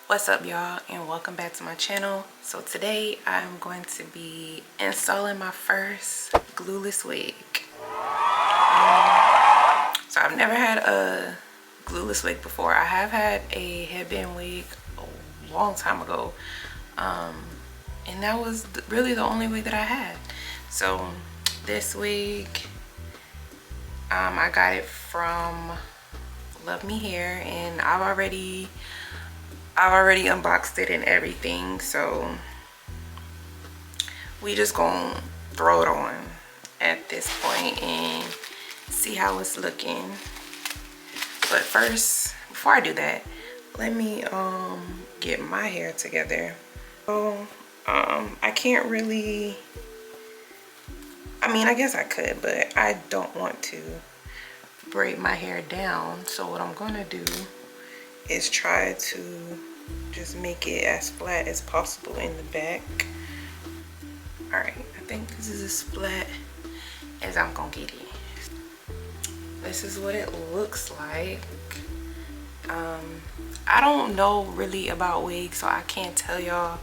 What's up, y'all, and welcome back to my channel. So today I'm going to be installing my first glueless wig. So I've never had a glueless wig before. I have had a headband wig a long time ago, and that was really the only wig that I had. So this wig, I got it from Love Me Hair, and I've already unboxed it and everything, so we just gonna throw it on at this point and see how it's looking. But first, before I do that, let me get my hair together. So I can't really, I mean, I guess I could, but I don't want to braid my hair down. So what I'm gonna do is try to just make it as flat as possible in the back. All right, I think this is as flat as I'm gonna get it. This is what it looks like. I don't know really about wigs, so I can't tell y'all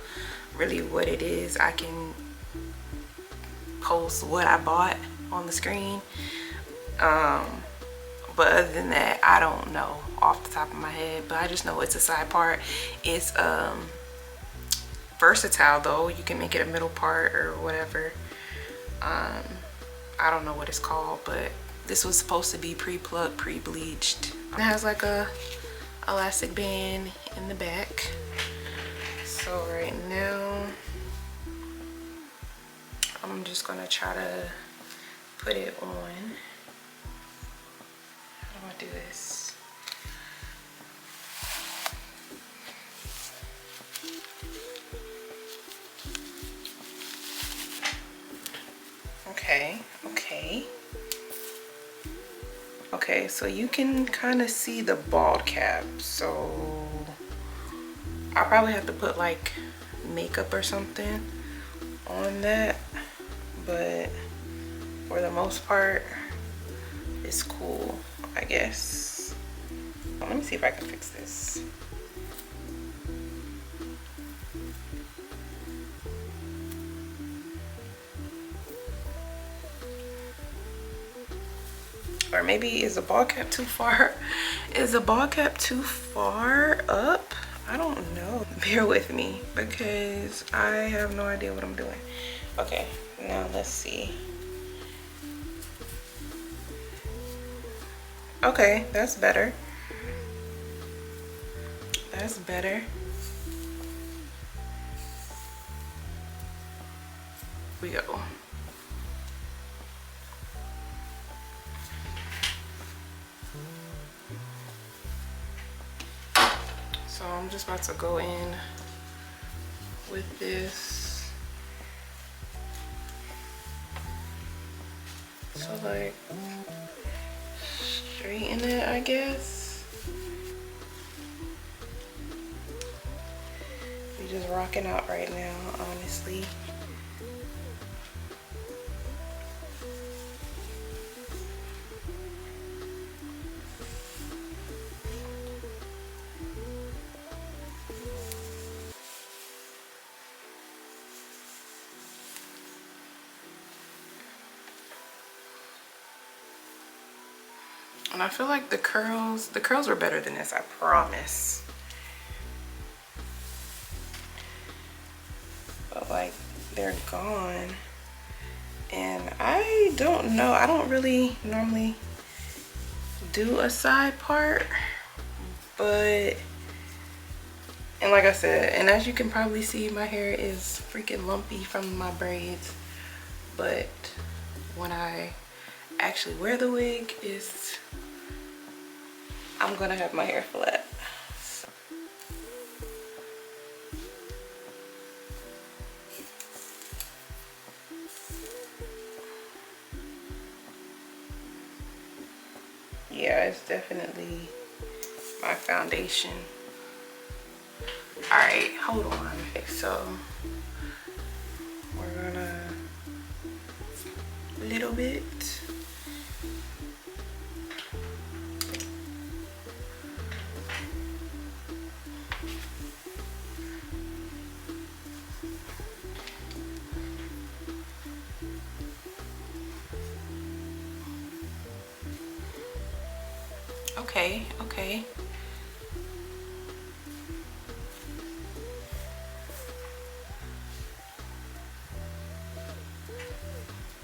really what it is. I can post what I bought on the screen, but other than that, I don't know off the top of my head. But I just know it's a side part. It's versatile though. You can make it a middle part or whatever. I don't know what it's called, but this was supposed to be pre-plucked, pre-bleached. It has like a elastic band in the back. So right now I'm just gonna try to put it on. How do I do this? Okay, so you can kind of see the bald cap. So I'll probably have to put like makeup or something on that, but for the most part, it's cool, I guess. Let me see if I can fix this. Or maybe is the ball cap too far? Is the ball cap too far up? I don't know. Bear with me because I have no idea what I'm doing. Okay, now let's see. Okay, that's better. That's better. We go. So I'm just about to go in with this. So like straighten it, I guess. We're just rocking out right now, honestly. And I feel like the curls were better than this, I promise. But like, they're gone. And I don't know, I don't really normally do a side part, but, and like I said, and as you can probably see, my hair is freaking lumpy from my braids. But when I actually wear the wig, I'm gonna have my hair flat. Yeah, it's definitely my foundation. All right, hold on. Okay, so we're gonna a little bit. Okay, okay.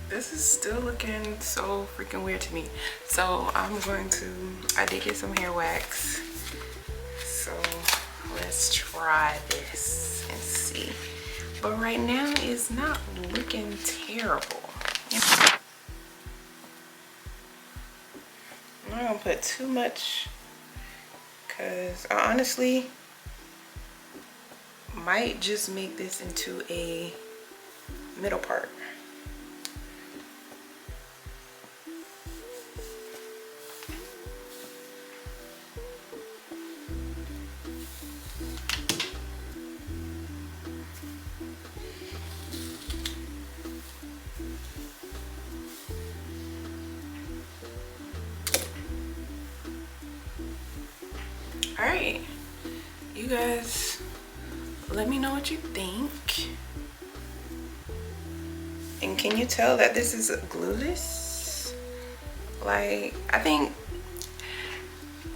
This is still looking so freaking weird to me. So I'm going to, I did get some hair wax. So let's try this and see. But right now it's not looking terrible. I'm not gonna put too much because I honestly might just make this into a middle part. All right, you guys, let me know what you think. And can you tell that this is glueless? Like, I think,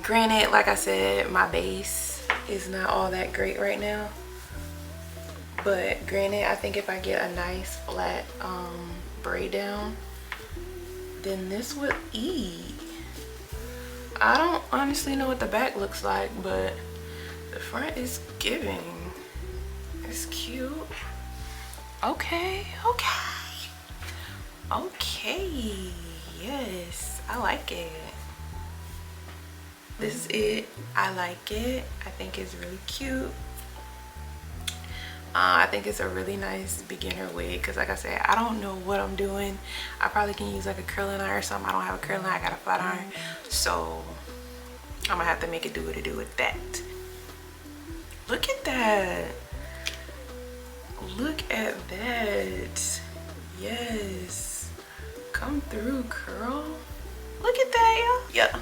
granted, like I said, my base is not all that great right now. But granted, I think if I get a nice flat braid down, then this would eat. I don't honestly know what the back looks like, but the front is giving. It's cute. Okay, okay. Okay, yes, I like it. This is it. I like it. I think it's really cute. I think it's a really nice beginner wig because like I said, I don't know what I'm doing. I probably can use like a curling iron or something. I don't have a curling iron, I got a flat iron. So I'm gonna have to make it do what it do with that. Look at that. Look at that. Yes. Come through, girl. Look at that, y'all. Yeah.